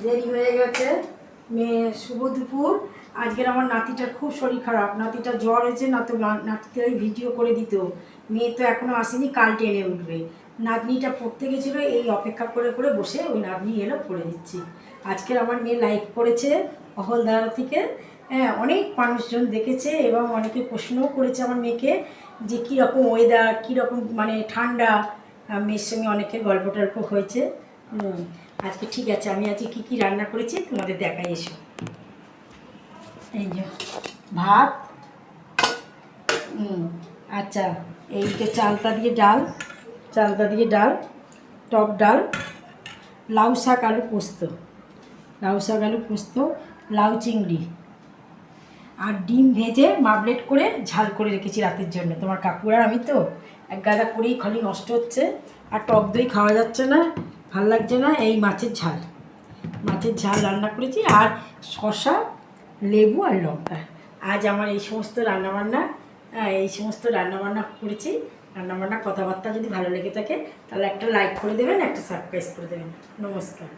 দেরি হয়ে গেছে। মেয়ে শুভ দুপুর। আজকের আমার নাতিটার খুব শরীর খারাপ, নাতিটা জ্বর হয়েছে না, তো নাতিটাই ভিডিও করে দিত। মেয়ে তো এখনও আসেনি, কাল টেনে উঠবে। নাতনিটা পড়তে গেছিলো, এই অপেক্ষা করে করে বসে ওই নাতনি এলো পড়ে দিচ্ছি। আজকের আমার মেয়ে লাইভ করেছে অহলদারা থেকে। হ্যাঁ, অনেক মানুষজন দেখেছে এবং অনেকে প্রশ্নও করেছে আমার মেয়েকে যে কীরকম ওয়েদার, কীরকম মানে ঠান্ডা। মেয়ের সঙ্গে অনেকের গল্প টল্প হয়েছে। আজকে ঠিক আছে, আমি আজকে কী কী রান্না করেছি তোমাদের দেখাই। এসো, এই যে ভাত, আচ্ছা এই যে চালতা দিয়ে ডাল, টক ডাল, লাউ শাক আলু পোস্ত, লাউ চিংড়ি, আর ডিম ভেজে মাবলেট করে ঝাল করে রেখেছি রাতের জন্য। তোমার কাকুর আর আমি তো এক গাদা করেই খালি নষ্ট হচ্ছে, আর টক দই খাওয়া যাচ্ছে না, ভাল লাগছে না। এই মাছের ঝাল রান্না করেছি, আর শসা, লেবু আর লঙ্কা। আজ আমার এই সমস্ত রান্নাবান্না করেছি। রান্নাবান্না কথাবার্তা যদি ভালো লেগে থাকে তাহলে একটা লাইক করে দেবেন, একটা সাবস্ক্রাইব করে দেবেন। নমস্কার।